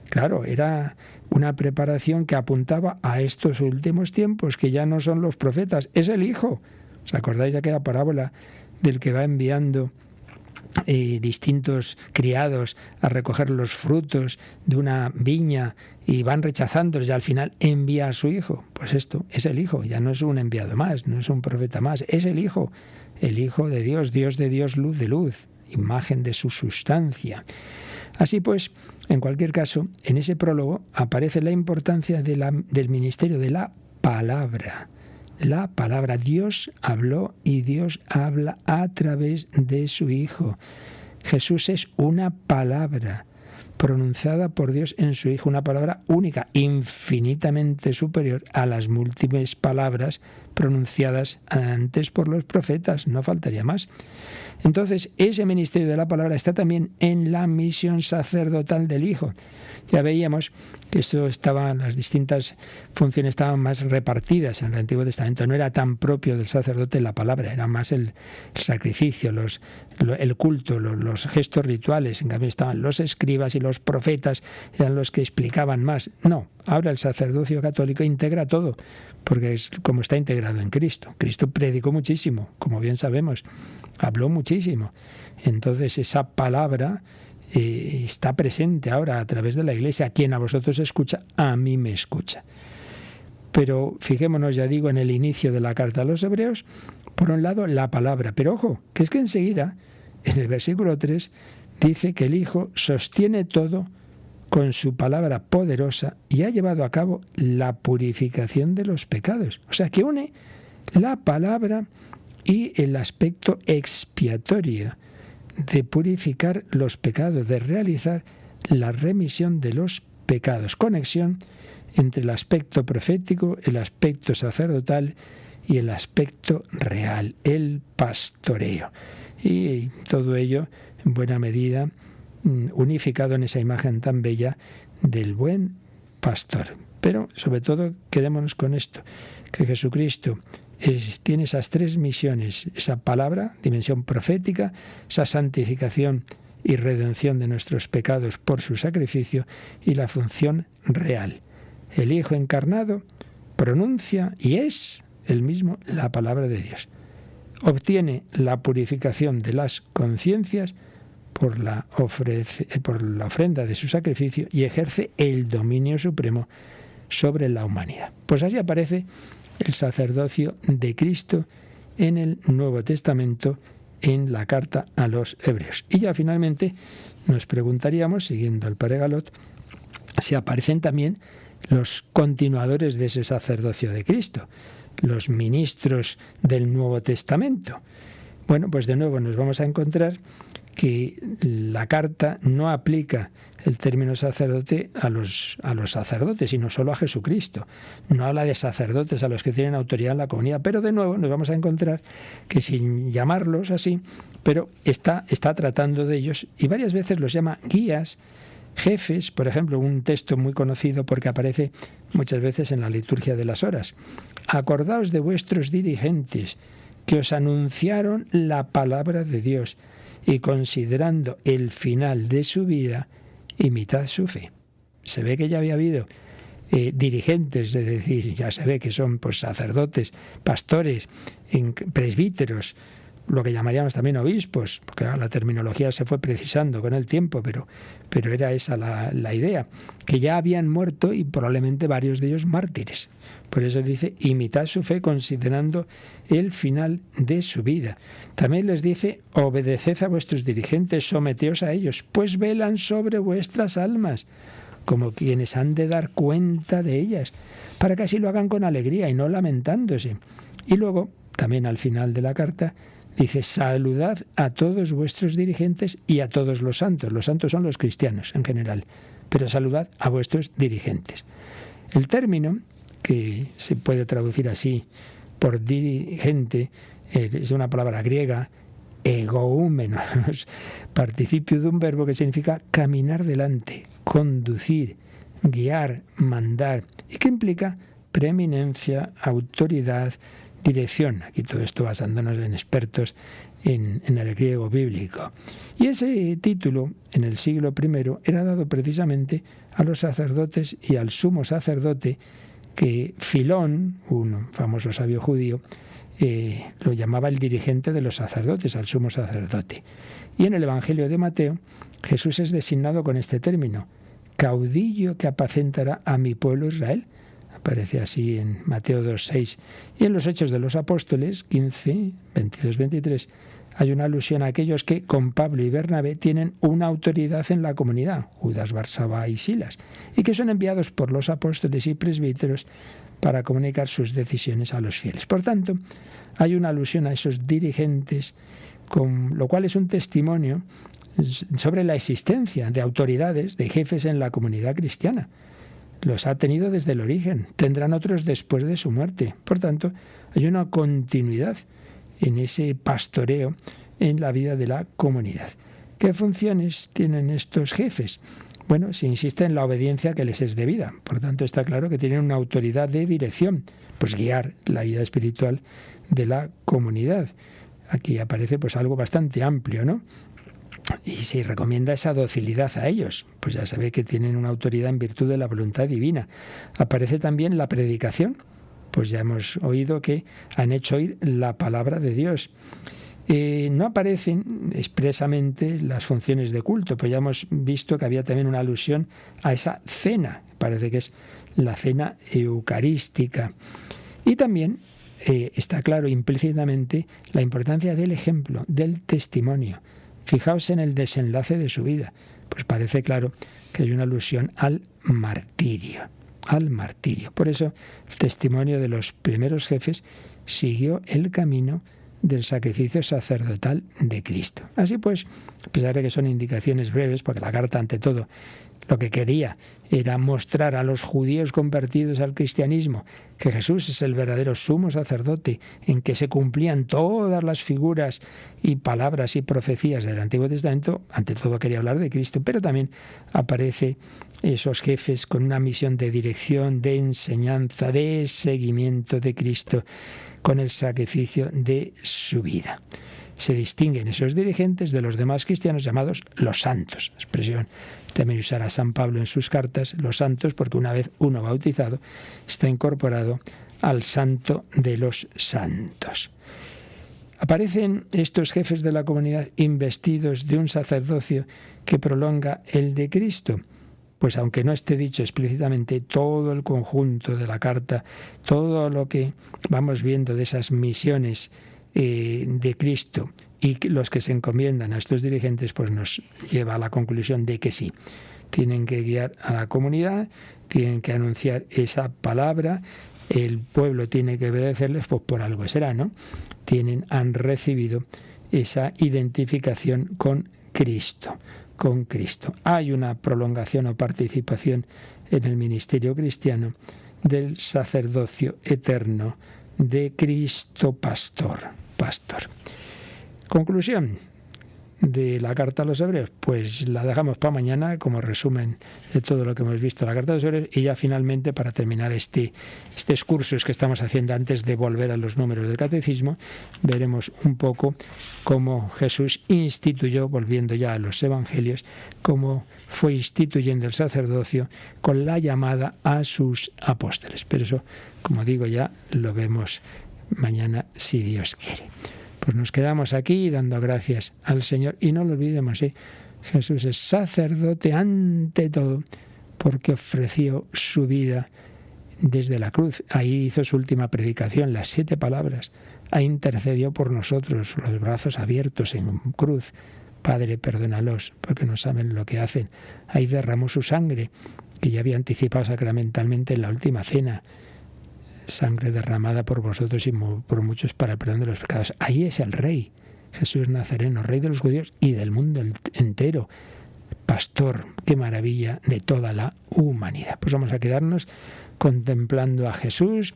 claro, era una preparación que apuntaba a estos últimos tiempos, que ya no son los profetas, es el Hijo. ¿Os acordáis de aquella parábola del que va enviando distintos criados a recoger los frutos de una viña y van rechazándolos y al final envía a su Hijo? Pues esto es el Hijo, ya no es un enviado más, no es un profeta más, es el Hijo de Dios, Dios de Dios, luz de luz, imagen de su sustancia. Así pues, en cualquier caso, en ese prólogo aparece la importancia del ministerio de la palabra. La palabra. Dios habló y Dios habla a través de su Hijo. Jesús es una palabra pronunciada por Dios en su Hijo, una palabra única, infinitamente superior a las múltiples palabras pronunciadas antes por los profetas, no faltaría más. Entonces, ese ministerio de la palabra está también en la misión sacerdotal del Hijo. Ya veíamos que las distintas funciones estaban más repartidas en el Antiguo Testamento. No era tan propio del sacerdote la palabra, era más el sacrificio, el culto, los gestos rituales. En cambio estaban los escribas y los profetas, eran los que explicaban más. No, ahora el sacerdocio católico integra todo, porque es como está integrado en Cristo. Cristo predicó muchísimo, como bien sabemos, habló muchísimo. Entonces esa palabra está presente ahora a través de la Iglesia. Quien a vosotros escucha, a mí me escucha. Pero fijémonos, ya digo, en el inicio de la carta a los hebreos, por un lado la palabra, pero ojo, que es que enseguida, en el versículo 3, dice que el Hijo sostiene todo con su palabra poderosa y ha llevado a cabo la purificación de los pecados. O sea, que une la palabra y el aspecto expiatorio de purificar los pecados, de realizar la remisión de los pecados. Conexión entre el aspecto profético, el aspecto sacerdotal y el aspecto real, el pastoreo. Y todo ello, en buena medida, unificado en esa imagen tan bella del buen pastor. Pero, sobre todo, quedémonos con esto, que Jesucristo tiene esas 3 misiones, esa palabra, dimensión profética, esa santificación y redención de nuestros pecados por su sacrificio, y la función real. El Hijo encarnado pronuncia y es el mismo la palabra de Dios. Obtiene la purificación de las conciencias por la ofrenda de su sacrificio y ejerce el dominio supremo sobre la humanidad. Pues así aparece el sacerdocio de Cristo en el Nuevo Testamento, en la carta a los hebreos. Y ya finalmente nos preguntaríamos, siguiendo el Padre Galot, si aparecen también los continuadores de ese sacerdocio de Cristo, los ministros del Nuevo Testamento. Bueno, pues de nuevo nos vamos a encontrar que la carta no aplica el término sacerdote a los sacerdotes, sino solo a Jesucristo. No habla de sacerdotes a los que tienen autoridad en la comunidad, pero de nuevo nos vamos a encontrar que, sin llamarlos así, pero está tratando de ellos, y varias veces los llama guías, jefes. Por ejemplo, un texto muy conocido porque aparece muchas veces en la liturgia de las horas. Acordaos de vuestros dirigentes que os anunciaron la palabra de Dios, y considerando el final de su vida, imitad su fe. Se ve que ya había habido dirigentes, es decir, ya se ve que son pues sacerdotes, pastores, presbíteros, lo que llamaríamos también obispos, porque la terminología se fue precisando con el tiempo, pero era esa la idea, que ya habían muerto y probablemente varios de ellos mártires. Por eso dice, imitad su fe considerando el final de su vida. También les dice, obedeced a vuestros dirigentes, someteos a ellos, pues velan sobre vuestras almas, como quienes han de dar cuenta de ellas, para que así lo hagan con alegría y no lamentándose. Y luego, también al final de la carta, dice, saludad a todos vuestros dirigentes y a todos los santos. Los santos son los cristianos en general, pero saludad a vuestros dirigentes. El término, que se puede traducir así por dirigente, es una palabra griega, egoúmenos, participio de un verbo que significa caminar delante, conducir, guiar, mandar, y que implica preeminencia, autoridad, dirección. Aquí todo esto basándonos en expertos en el griego bíblico. Y ese título, en el siglo I, era dado precisamente a los sacerdotes y al sumo sacerdote, que Filón, un famoso sabio judío, lo llamaba el dirigente de los sacerdotes, al sumo sacerdote. Y en el Evangelio de Mateo, Jesús es designado con este término, caudillo que apacentará a mi pueblo Israel. Aparece así en Mateo 2:6. Y en los Hechos de los Apóstoles, 15, 22, 23, hay una alusión a aquellos que con Pablo y Bernabé tienen una autoridad en la comunidad, Judas, Barsabá y Silas, y que son enviados por los apóstoles y presbíteros para comunicar sus decisiones a los fieles. Por tanto, hay una alusión a esos dirigentes, con lo cual es un testimonio sobre la existencia de autoridades, de jefes en la comunidad cristiana. Los ha tenido desde el origen, tendrán otros después de su muerte. Por tanto, hay una continuidad en ese pastoreo en la vida de la comunidad. ¿Qué funciones tienen estos jefes? Bueno, se insiste en la obediencia que les es debida. Por tanto, está claro que tienen una autoridad de dirección, pues guiar la vida espiritual de la comunidad. Aquí aparece pues algo bastante amplio, ¿no? Y se recomienda esa docilidad a ellos, pues ya se ve que tienen una autoridad en virtud de la voluntad divina. Aparece también la predicación, pues ya hemos oído que han hecho oír la palabra de Dios. No aparecen expresamente las funciones de culto, pues ya hemos visto que había también una alusión a esa cena, parece que es la cena eucarística. Y también está claro implícitamente la importancia del ejemplo, del testimonio. Fijaos en el desenlace de su vida, pues parece claro que hay una alusión al martirio. Por eso el testimonio de los primeros jefes siguió el camino del sacrificio sacerdotal de Cristo. Así pues, a pesar de que son indicaciones breves, porque la carta ante todo lo que quería era mostrar a los judíos convertidos al cristianismo que Jesús es el verdadero sumo sacerdote, en que se cumplían todas las figuras y palabras y profecías del Antiguo Testamento, ante todo quería hablar de Cristo, pero también aparece esos jefes con una misión de dirección, de enseñanza, de seguimiento de Cristo, con el sacrificio de su vida. Se distinguen esos dirigentes de los demás cristianos llamados los santos, expresión también usará San Pablo en sus cartas, los santos, porque una vez uno bautizado está incorporado al santo de los santos. Aparecen estos jefes de la comunidad investidos de un sacerdocio que prolonga el de Cristo. Pues aunque no esté dicho explícitamente, todo el conjunto de la carta, todo lo que vamos viendo de esas misiones de Cristo y los que se encomiendan a estos dirigentes, pues nos lleva a la conclusión de que sí, tienen que guiar a la comunidad, tienen que anunciar esa palabra, el pueblo tiene que obedecerles, pues por algo será, ¿no? Han recibido esa identificación con Cristo. Hay una prolongación o participación en el ministerio cristiano del sacerdocio eterno de Cristo pastor. Conclusión de la carta a los hebreos, pues la dejamos para mañana como resumen de todo lo que hemos visto en la carta a los hebreos, y ya finalmente para terminar estos cursos que estamos haciendo antes de volver a los números del catecismo, veremos un poco cómo Jesús instituyó, volviendo ya a los evangelios, cómo fue instituyendo el sacerdocio con la llamada a sus apóstoles. Pero eso, como digo, ya lo vemos mañana si Dios quiere. Pues Pues nos quedamos aquí dando gracias al Señor y no lo olvidemos, Jesús es sacerdote ante todo porque ofreció su vida desde la cruz. Ahí hizo su última predicación, las 7 palabras. Ahí intercedió por nosotros, los brazos abiertos en cruz. Padre, perdónalos, porque no saben lo que hacen. Ahí derramó su sangre, que ya había anticipado sacramentalmente en la última cena. Sangre derramada por vosotros y por muchos para el perdón de los pecados. Ahí es el Rey, Jesús Nazareno, Rey de los judíos y del mundo entero. Pastor, qué maravilla de toda la humanidad. Pues vamos a quedarnos contemplando a Jesús,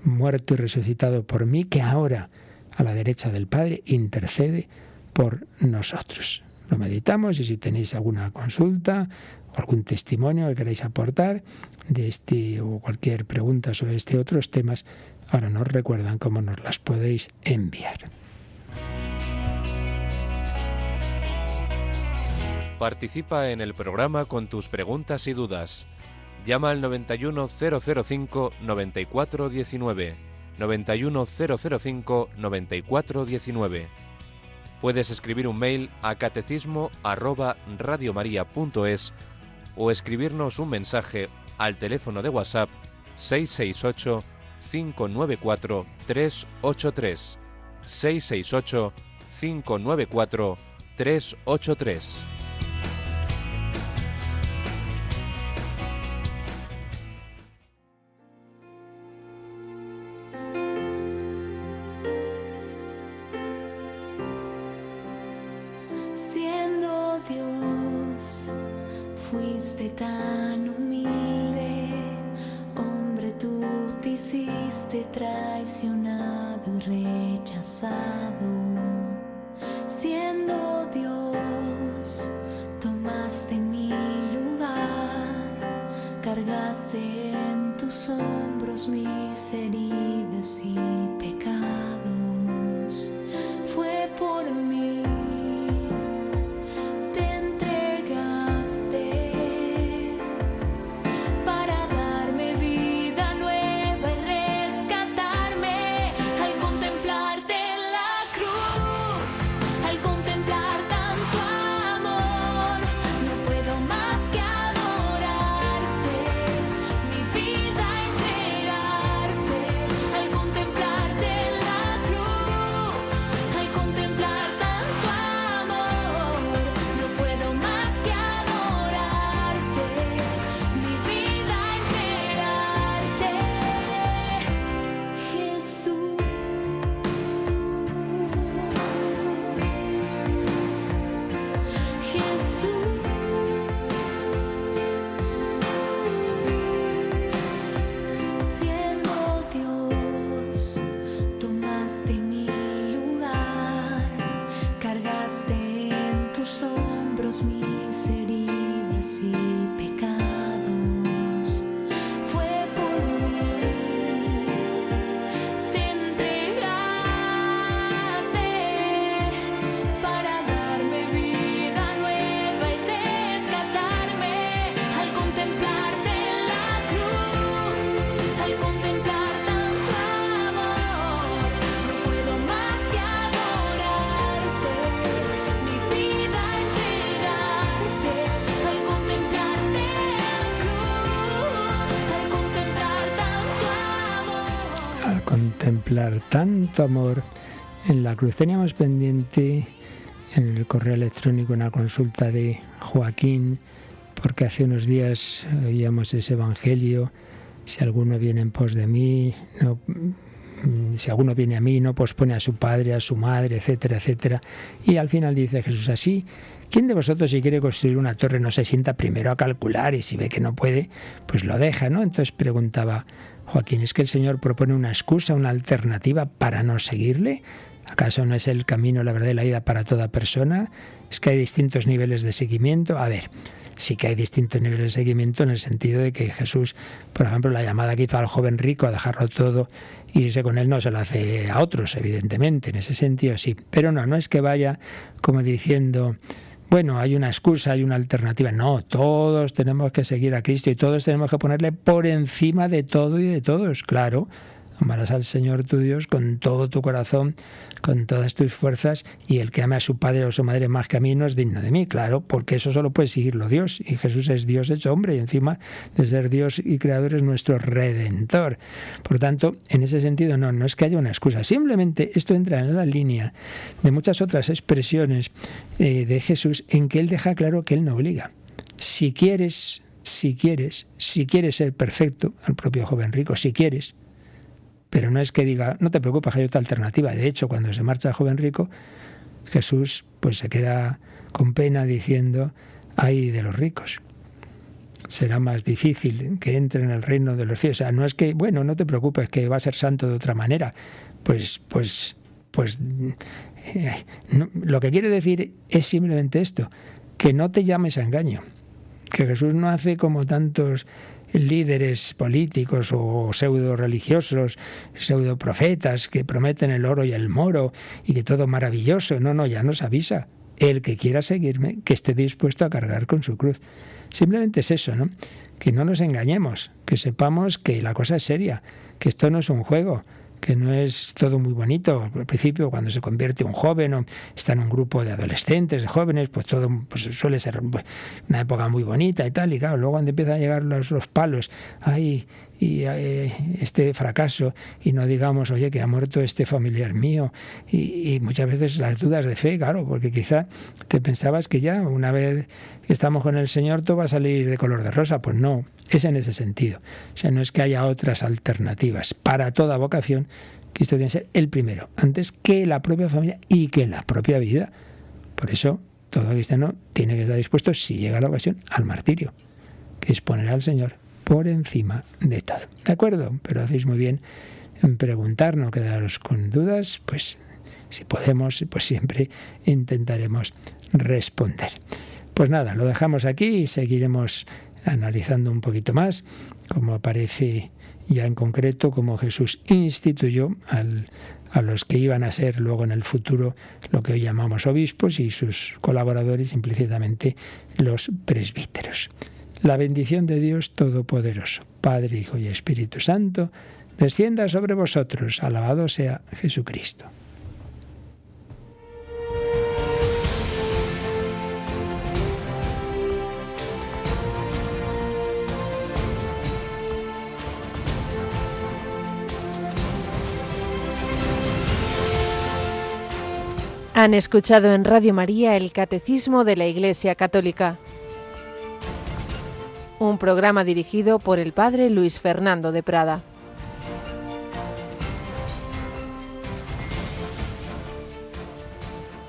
muerto y resucitado por mí, que ahora a la derecha del Padre intercede por nosotros. Lo meditamos y si tenéis alguna consulta o algún testimonio que queráis aportar de este o cualquier pregunta sobre este o otros temas, ahora nos recuerdan cómo nos las podéis enviar. Participa en el programa con tus preguntas y dudas. Llama al 91005-9419. 91005-9419. Puedes escribir un mail a catecismo@radiomaria.es o escribirnos un mensaje al teléfono de WhatsApp 668 594 383. 668 594 383. Siendo Dios, fuiste tan humilde, hombre, tú te hiciste traicionado y rechazado. Siendo Dios, tomaste mi lugar, cargaste en tus hombros mis heridas y pecados. Fue por mí. Contemplar tanto amor en la cruz. Teníamos pendiente en el correo electrónico una consulta de Joaquín, porque hace unos días oíamos ese evangelio: si alguno viene en pos de mí, si alguno viene a mí, no pospone a su padre, a su madre, etcétera, etcétera. Y al final dice Jesús así: ¿quién de vosotros, si quiere construir una torre, no se sienta primero a calcular y si ve que no puede, pues lo deja, ¿no? Entonces preguntaba Joaquín, ¿es que el Señor propone una excusa, una alternativa para no seguirle? ¿Acaso no es el camino, la verdad y la vida para toda persona? ¿Es que hay distintos niveles de seguimiento? A ver, sí que hay distintos niveles de seguimiento en el sentido de que Jesús, por ejemplo, la llamada que hizo al joven rico a dejarlo todo e irse con él no se la hace a otros, evidentemente, en ese sentido sí. Pero no es que vaya como diciendo, bueno, hay una excusa, hay una alternativa. No, todos tenemos que seguir a Cristo y todos tenemos que ponerle por encima de todo y de todos. Claro, amarás al Señor tu Dios con todo tu corazón, con todas tus fuerzas, y el que ame a su padre o a su madre más que a mí no es digno de mí. Claro, porque eso solo puede seguirlo Dios, y Jesús es Dios hecho hombre, y encima de ser Dios y creador es nuestro Redentor. Por tanto, en ese sentido no es que haya una excusa, simplemente esto entra en la línea de muchas otras expresiones de Jesús, en que Él deja claro que Él no obliga. Si quieres ser perfecto, al propio joven rico, si quieres, pero no es que diga, no te preocupes, hay otra alternativa. De hecho, cuando se marcha el joven rico, Jesús pues se queda con pena diciendo, ay de los ricos, será más difícil que entre en el reino de los cielos. O sea, no es que, bueno, no te preocupes, que va a ser santo de otra manera. Lo que quiere decir es simplemente esto, que no te llames a engaño, que Jesús no hace como tantos líderes políticos o pseudo religiosos, pseudo profetas que prometen el oro y el moro y que todo maravilloso. No, ya nos avisa. El que quiera seguirme, que esté dispuesto a cargar con su cruz. Simplemente es eso, ¿no? Que no nos engañemos, que sepamos que la cosa es seria, que esto no es un juego, que no es todo muy bonito. Al principio, cuando se convierte un joven o está en un grupo de adolescentes, de jóvenes, pues todo pues suele ser una época muy bonita y tal. Y claro, luego cuando empiezan a llegar los palos, este fracaso, y no digamos, oye, que ha muerto este familiar mío, y muchas veces las dudas de fe, claro, porque quizá te pensabas que ya una vez que estamos con el Señor todo va a salir de color de rosa. Pues no, es en ese sentido. O sea, no es que haya otras alternativas. Para toda vocación, Cristo tiene que ser el primero, antes que la propia familia y que la propia vida. Por eso, todo cristiano tiene que estar dispuesto, si llega la ocasión, al martirio, que es poner al Señor por encima de todo. ¿De acuerdo? Pero hacéis muy bien en preguntar, no quedaros con dudas, pues si podemos, pues siempre intentaremos responder. Pues nada, lo dejamos aquí y seguiremos analizando un poquito más cómo aparece ya en concreto cómo Jesús instituyó a los que iban a ser luego en el futuro lo que hoy llamamos obispos y sus colaboradores, implícitamente los presbíteros. La bendición de Dios Todopoderoso, Padre, Hijo y Espíritu Santo, descienda sobre vosotros. Alabado sea Jesucristo. Han escuchado en Radio María el Catecismo de la Iglesia Católica, un programa dirigido por el Padre Luis Fernando de Prada.